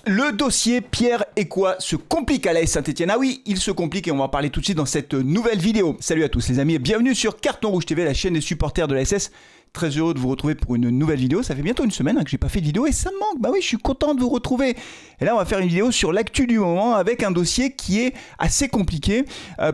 Le dossier Pierre Écois se complique à l'AS Saint-Etienne. Ah oui, il se complique et on va en parler tout de suite dans cette nouvelle vidéo. Salut à tous les amis et bienvenue sur Carton Rouge TV, la chaîne des supporters de la SS. Très heureux de vous retrouver pour une nouvelle vidéo. Ça fait bientôt une semaine que j'ai pas fait de vidéo et ça me manque. Bah oui, je suis content de vous retrouver. Et là, on va faire une vidéo sur l'actu du moment avec un dossier qui est assez compliqué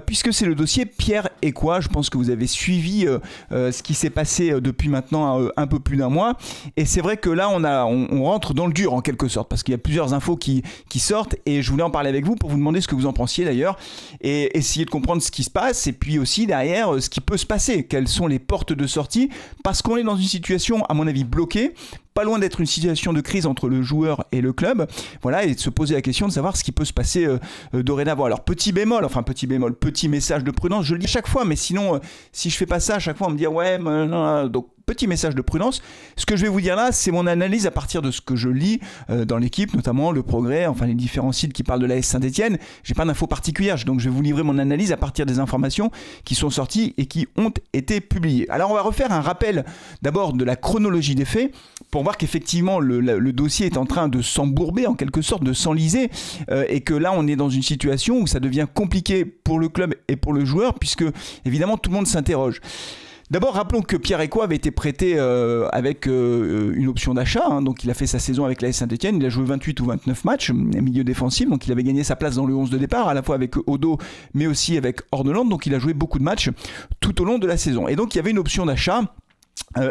puisque c'est le dossier Pierre Écois. Je pense que vous avez suivi ce qui s'est passé depuis maintenant un peu plus d'un mois. Et c'est vrai que là, on rentre dans le dur en quelque sorte parce qu'il y a plusieurs infos qui sortent et je voulais en parler avec vous pour vous demander ce que vous en pensiez d'ailleurs et essayer de comprendre ce qui se passe et puis aussi derrière ce qui peut se passer. Quelles sont les portes de sortie parce qu'on est dans une situation, à mon avis, bloquée, pas loin d'être une situation de crise entre le joueur et le club, voilà, et de se poser la question de savoir ce qui peut se passer dorénavant. Alors petit message de prudence, je le dis chaque fois, mais sinon, si je fais pas ça, à chaque fois on me dit ouais, non, donc petit message de prudence. Ce que je vais vous dire là, c'est mon analyse à partir de ce que je lis dans l'équipe, notamment Le Progrès, enfin les différents sites qui parlent de l'AS Saint-Etienne. J'ai pas d'infos particulières, donc je vais vous livrer mon analyse à partir des informations qui sont sorties et qui ont été publiées. Alors on va refaire un rappel d'abord de la chronologie des faits pour voir qu'effectivement le dossier est en train de s'embourber en quelque sorte, de s'enliser et que là on est dans une situation où ça devient compliqué pour le club et pour le joueur puisque évidemment tout le monde s'interroge. D'abord, rappelons que Pierre Écois avait été prêté avec une option d'achat. Hein, donc, il a fait sa saison avec l'AS Saint-Etienne. Il a joué 28 ou 29 matchs, milieu défensif. Donc, il avait gagné sa place dans le 11 de départ, à la fois avec Odo, mais aussi avec Orneland. Donc, il a joué beaucoup de matchs tout au long de la saison. Et donc, il y avait une option d'achat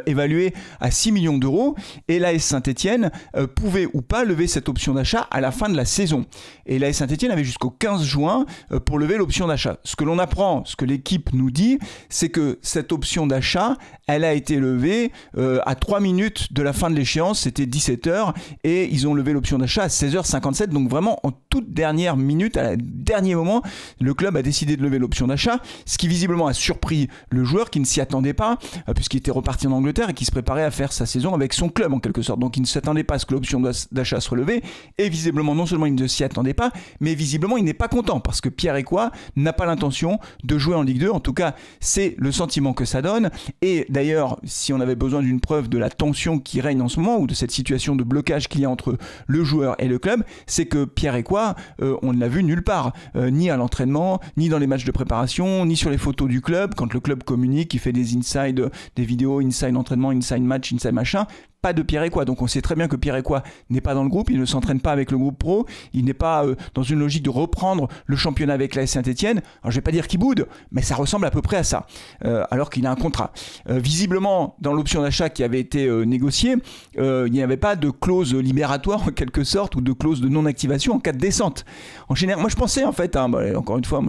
évalué à 6 millions d'euros et l'AS Saint-Etienne pouvait ou pas lever cette option d'achat à la fin de la saison. Et l'AS Saint-Etienne avait jusqu'au 15 juin pour lever l'option d'achat. Ce que l'on apprend, ce que l'équipe nous dit, c'est que cette option d'achat, elle a été levée à 3 minutes de la fin de l'échéance, c'était 17h, et ils ont levé l'option d'achat à 16h57, donc vraiment en toute dernière minute, à la dernier moment, le club a décidé de lever l'option d'achat, ce qui visiblement a surpris le joueur qui ne s'y attendait pas, puisqu'il était reparti en Angleterre et qui se préparait à faire sa saison avec son club en quelque sorte. Donc il ne s'attendait pas à ce que l'option d'achat se relevait et visiblement non seulement il ne s'y attendait pas, mais visiblement il n'est pas content parce que Pierre Écois n'a pas l'intention de jouer en Ligue 2. En tout cas, c'est le sentiment que ça donne. Et d'ailleurs, si on avait besoin d'une preuve de la tension qui règne en ce moment ou de cette situation de blocage qu'il y a entre le joueur et le club, c'est que Pierre Écois, on ne l'a vu nulle part, ni à l'entraînement, ni dans les matchs de préparation, ni sur les photos du club. Quand le club communique, il fait des inside, des vidéos, inside entraînement, inside match, inside machin, pas de Pierre Écois. Donc on sait très bien que Pierre Écois n'est pas dans le groupe, il ne s'entraîne pas avec le groupe pro, il n'est pas dans une logique de reprendre le championnat avec l'AS Saint-Etienne. Alors je vais pas dire qu'il boude, mais ça ressemble à peu près à ça, alors qu'il a un contrat. Visiblement, dans l'option d'achat qui avait été négociée, il n'y avait pas de clause libératoire en quelque sorte, ou de clause de non-activation en cas de descente. En général, moi je pensais en fait, encore une fois,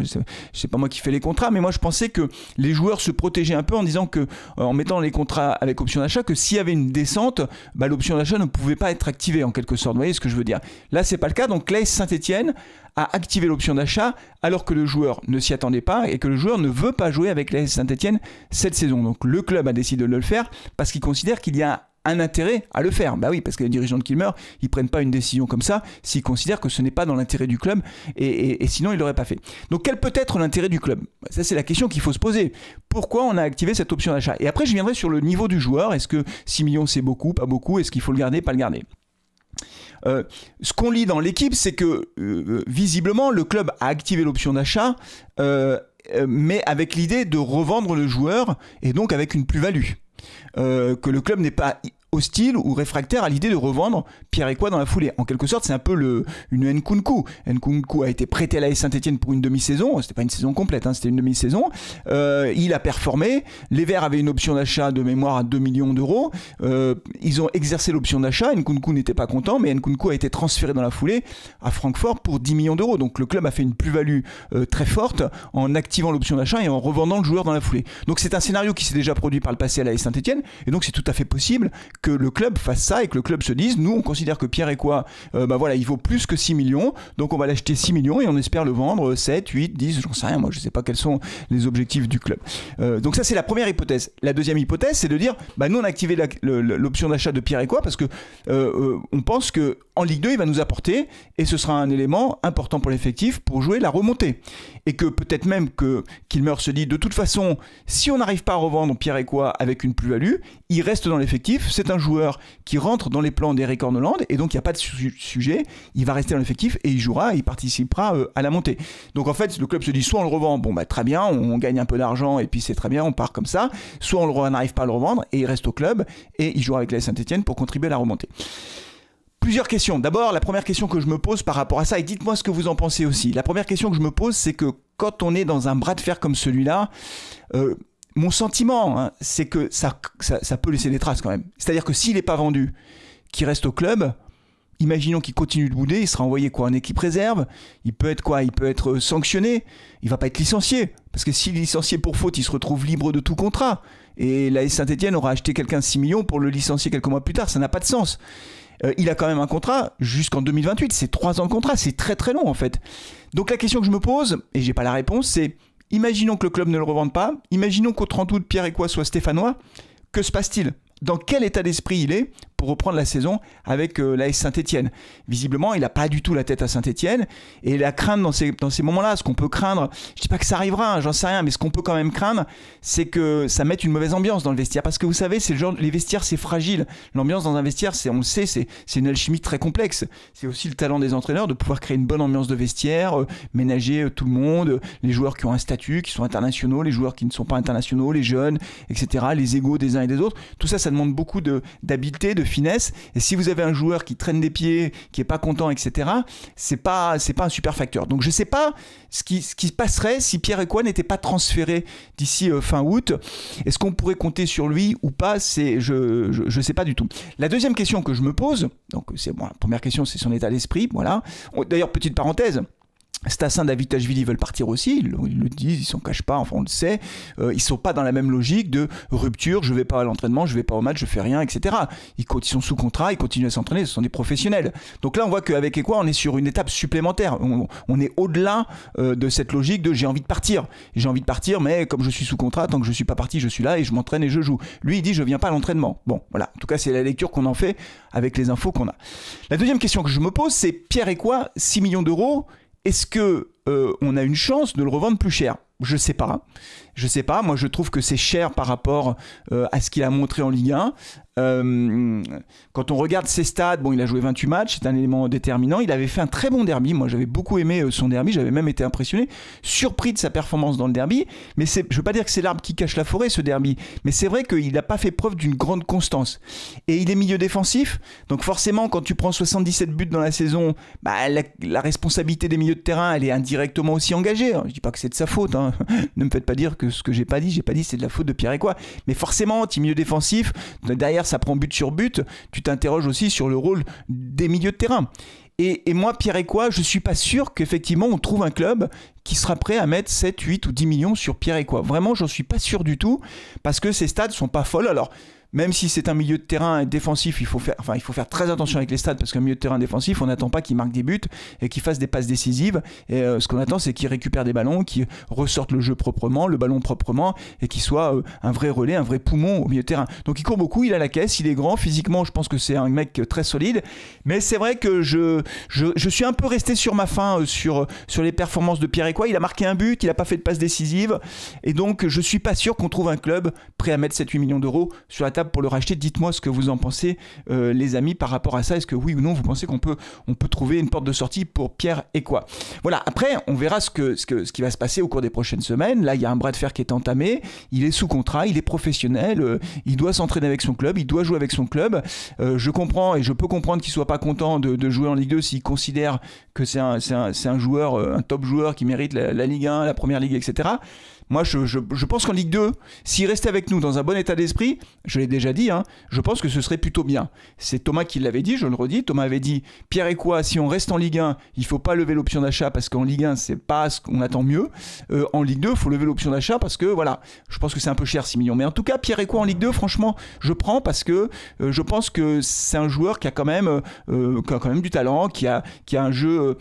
c'est pas moi qui fais les contrats, mais moi je pensais que les joueurs se protégeaient un peu en disant que, en mettant les contrats avec option d'achat, que s'il y avait une descente, l'option d'achat ne pouvait pas être activée en quelque sorte. Vous voyez ce que je veux dire? Là, c'est pas le cas. Donc, l'AS Saint-Etienne a activé l'option d'achat alors que le joueur ne s'y attendait pas et que le joueur ne veut pas jouer avec l'AS Saint-Etienne cette saison. Donc, le club a décidé de le faire parce qu'il considère qu'il y a un intérêt à le faire. Bah oui, parce que les dirigeants de Kilmer, ils prennent pas une décision comme ça s'ils considèrent que ce n'est pas dans l'intérêt du club et sinon ils l'auraient pas fait. Donc quel peut être l'intérêt du club? Ça c'est la question qu'il faut se poser. Pourquoi on a activé cette option d'achat? Et après je viendrai sur le niveau du joueur. Est-ce que 6 millions c'est beaucoup, pas beaucoup? Est-ce qu'il faut le garder, pas le garder? Ce qu'on lit dans l'équipe, c'est que visiblement le club a activé l'option d'achat mais avec l'idée de revendre le joueur et donc avec une plus-value. Que le club n'est pas hostile ou réfractaire à l'idée de revendre Pierre Écois dans la foulée. En quelque sorte, c'est un peu une Nkunku. Nkunku a été prêté à l'AS Saint-Etienne pour une demi-saison. C'était pas une saison complète, hein, c'était une demi-saison. Il a performé. Les Verts avaient une option d'achat de mémoire à 2 millions d'euros. Ils ont exercé l'option d'achat. Nkunku n'était pas content, mais Nkunku a été transféré dans la foulée à Francfort pour 10 millions d'euros. Donc le club a fait une plus-value très forte en activant l'option d'achat et en revendant le joueur dans la foulée. Donc c'est un scénario qui s'est déjà produit par le passé à l'AS Saint-Etienne. Et donc c'est tout à fait possible que le club fasse ça et que le club se dise, nous on considère que Pierre Écois, voilà, il vaut plus que 6 millions, donc on va l'acheter 6 millions et on espère le vendre 7, 8, 10, j'en sais rien, moi je sais pas quels sont les objectifs du club. Donc ça c'est la première hypothèse. La deuxième hypothèse c'est de dire, nous on a activé l'option d'achat de Pierre Écois parce que on pense que en Ligue 2 il va nous apporter et ce sera un élément important pour l'effectif pour jouer la remontée. Et que peut-être même que Kilmer se dit, de toute façon, si on n'arrive pas à revendre Pierre Écois avec une plus-value, il reste dans l'effectif, c'est un joueur qui rentre dans les plans d'Erik Horneland et donc il n'y a pas de sujet, il va rester dans l'effectif et il jouera, il participera à la montée. Donc en fait, le club se dit soit on le revend, bon bah très bien, on gagne un peu d'argent et puis c'est très bien, on part comme ça, soit on n'arrive pas à le revendre et il reste au club et il jouera avec l'AS Saint-Etienne pour contribuer à la remontée. Plusieurs questions. D'abord, la première question que je me pose par rapport à ça, et dites-moi ce que vous en pensez aussi. La première question que je me pose, c'est que quand on est dans un bras de fer comme celui-là, mon sentiment, hein, c'est que ça peut laisser des traces quand même. C'est-à-dire que s'il n'est pas vendu, qu'il reste au club, imaginons qu'il continue de bouder, il sera envoyé quoi, en équipe réserve, il peut être quoi, il peut être sanctionné, il va pas être licencié, parce que s'il est licencié pour faute, il se retrouve libre de tout contrat, et l'AS Saint-Etienne aura acheté quelqu'un de 6 millions pour le licencier quelques mois plus tard, ça n'a pas de sens. Il a quand même un contrat jusqu'en 2028, c'est 3 ans de contrat, c'est très très long en fait. Donc la question que je me pose, et j'ai pas la réponse, c'est imaginons que le club ne le revende pas, imaginons qu'au 30 août, Pierre Ecoua soit stéphanois, que se passe-t-il ? Dans quel état d'esprit il est pour reprendre la saison avec l'AS Saint-Etienne? Visiblement, il n'a pas du tout la tête à Saint-Etienne. Et la crainte dans ces moments-là, ce qu'on peut craindre, je ne dis pas que ça arrivera, hein, j'en sais rien, mais ce qu'on peut quand même craindre, c'est que ça mette une mauvaise ambiance dans le vestiaire. Parce que vous savez, c'est le genre, les vestiaires, c'est fragile. L'ambiance dans un vestiaire, on le sait, c'est une alchimie très complexe. C'est aussi le talent des entraîneurs de pouvoir créer une bonne ambiance de vestiaire, ménager tout le monde, les joueurs qui ont un statut, qui sont internationaux, les joueurs qui ne sont pas internationaux, les jeunes, etc., les égos des uns et des autres. Tout ça, ça demande beaucoup d'habileté, de finesse. Et si vous avez un joueur qui traîne des pieds, qui est pas content, etc., c'est pas un super facteur. Donc je sais pas ce qui se passerait si Pierre Ecoua n'était pas transféré d'ici fin août. Est-ce qu'on pourrait compter sur lui ou pas? Je sais pas du tout. La deuxième question que je me pose, donc la première question, c'est son état d'esprit. Voilà. D'ailleurs, petite parenthèse. Stassin, Davitashvili, ils veulent partir aussi, ils le disent, ils s'en cachent pas, enfin on le sait, ils sont pas dans la même logique de rupture, je vais pas à l'entraînement, je vais pas au match, je fais rien, etc. Ils sont sous contrat, ils continuent à s'entraîner, ce sont des professionnels. Donc là on voit qu'avec Ecoua on est sur une étape supplémentaire, on est au-delà de cette logique de j'ai envie de partir, mais comme je suis sous contrat, tant que je suis pas parti, je suis là et je m'entraîne et je joue. Lui il dit je viens pas à l'entraînement. Bon voilà, en tout cas c'est la lecture qu'on en fait avec les infos qu'on a. La deuxième question que je me pose, c'est Pierre Ecoua, 6 millions d'euros, est-ce que on a une chance de le revendre plus cher? Je sais pas. Moi, je trouve que c'est cher par rapport à ce qu'il a montré en Ligue 1. Quand on regarde ses stats, bon, il a joué 28 matchs, c'est un élément déterminant. Il avait fait un très bon derby. Moi, j'avais beaucoup aimé son derby. J'avais même été impressionné, surpris de sa performance dans le derby. Mais je ne veux pas dire que c'est l'arbre qui cache la forêt, ce derby. Mais c'est vrai qu'il n'a pas fait preuve d'une grande constance. Et il est milieu défensif. Donc forcément, quand tu prends 77 buts dans la saison, bah, la responsabilité des milieux de terrain, elle est indirectement aussi engagée. Alors, je ne dis pas que c'est de sa faute. Hein. Ne me faites pas dire que ce que j'ai pas dit c'est de la faute de Pierre Ecoua. Mais forcément, tu es milieu défensif, derrière ça prend but sur but, tu t'interroges aussi sur le rôle des milieux de terrain. Et moi, Pierre Ecoua, je suis pas sûr qu'effectivement on trouve un club qui sera prêt à mettre 7, 8 ou 10 millions sur Pierre Ecoua. Vraiment, j'en suis pas sûr du tout, parce que ces stats sont pas folles. Alors, même si c'est un milieu de terrain défensif, il faut faire très attention avec les stats, parce qu'un milieu de terrain défensif, on n'attend pas qu'il marque des buts et qu'il fasse des passes décisives. Et ce qu'on attend, c'est qu'il récupère des ballons, qu'il ressorte le jeu proprement, le ballon proprement, et qu'il soit un vrai relais, un vrai poumon au milieu de terrain. Donc il court beaucoup, il a la caisse, il est grand, physiquement, je pense que c'est un mec très solide. Mais c'est vrai que je suis un peu resté sur ma faim sur les performances de Pierre Ecoua. Il a marqué un but, il n'a pas fait de passe décisive, et donc je suis pas sûr qu'on trouve un club prêt à mettre 7-8 millions d'euros sur la table pour le racheter. Dites-moi ce que vous en pensez, les amis, par rapport à ça. Est-ce que oui ou non, vous pensez qu'on peut trouver une porte de sortie pour Pierre Ecoua? Voilà, après, on verra ce qui va se passer au cours des prochaines semaines. Là, il y a un bras de fer qui est entamé. Il est sous contrat, il est professionnel, il doit s'entraîner avec son club, il doit jouer avec son club. Je comprends et je peux comprendre qu'il ne soit pas content de jouer en Ligue 2 s'il considère que c'est un joueur, un top joueur qui mérite la Ligue 1, la Première Ligue, etc. Moi, je pense qu'en Ligue 2, s'il restait avec nous dans un bon état d'esprit, je l'ai déjà dit, hein, je pense que ce serait plutôt bien. C'est Thomas qui l'avait dit, je le redis. Thomas avait dit, Pierre Ecoua, si on reste en Ligue 1, il ne faut pas lever l'option d'achat parce qu'en Ligue 1, c'est pas ce qu'on attend mieux. En Ligue 2, il faut lever l'option d'achat parce que, voilà, je pense que c'est un peu cher, 6 millions. Mais en tout cas, Pierre Ecoua en Ligue 2, franchement, je prends parce que je pense que c'est un joueur qui a quand même du talent, qui a un jeu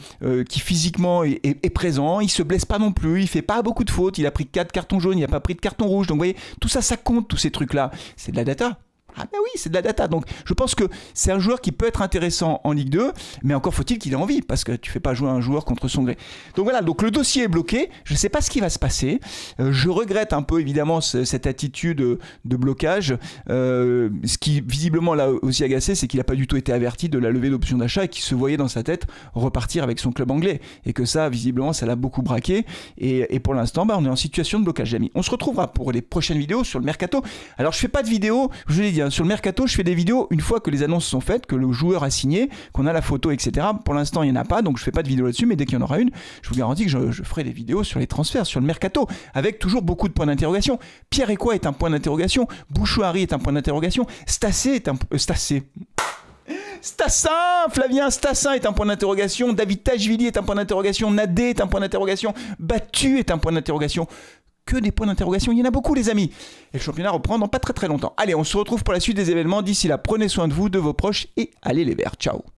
qui physiquement est présent. Il ne se blesse pas non plus, il ne fait pas beaucoup de fautes, il a pris 4 cartons jaunes, il n'a pas pris de carton rouge. Donc vous voyez, tout ça, ça compte, tous ces trucs-là. C'est de la data. Ah ben oui, c'est de la data. Donc je pense que c'est un joueur qui peut être intéressant en Ligue 2, mais encore faut-il qu'il ait envie, parce que tu fais pas jouer un joueur contre son gré. Donc voilà, donc le dossier est bloqué. Je ne sais pas ce qui va se passer. Je regrette un peu évidemment cette attitude de blocage. Ce qui visiblement l'a aussi agacé, c'est qu'il n'a pas du tout été averti de la levée d'option d'achat et qu'il se voyait dans sa tête repartir avec son club anglais. Et que ça, visiblement, ça l'a beaucoup braqué. Et pour l'instant, on est en situation de blocage, amis. On se retrouvera pour les prochaines vidéos sur le mercato. Alors je fais pas de vidéo, je l'ai dit, sur le mercato, je fais des vidéos une fois que les annonces sont faites, que le joueur a signé, qu'on a la photo, etc. Pour l'instant, il n'y en a pas, donc je fais pas de vidéo là-dessus, mais dès qu'il y en aura une, je vous garantis que je ferai des vidéos sur les transferts, sur le mercato, avec toujours beaucoup de points d'interrogation. Pierre Ekwah est un point d'interrogation, Bouchouari est un point d'interrogation, Stassin, Flavien Stassin est un point d'interrogation, David Tachvili est un point d'interrogation, Nadé est un point d'interrogation, Battu est un point d'interrogation. Que des points d'interrogation, il y en a beaucoup les amis. Et le championnat reprend dans pas très longtemps. Allez, on se retrouve pour la suite des événements. D'ici là, prenez soin de vous, de vos proches et allez les Verts. Ciao.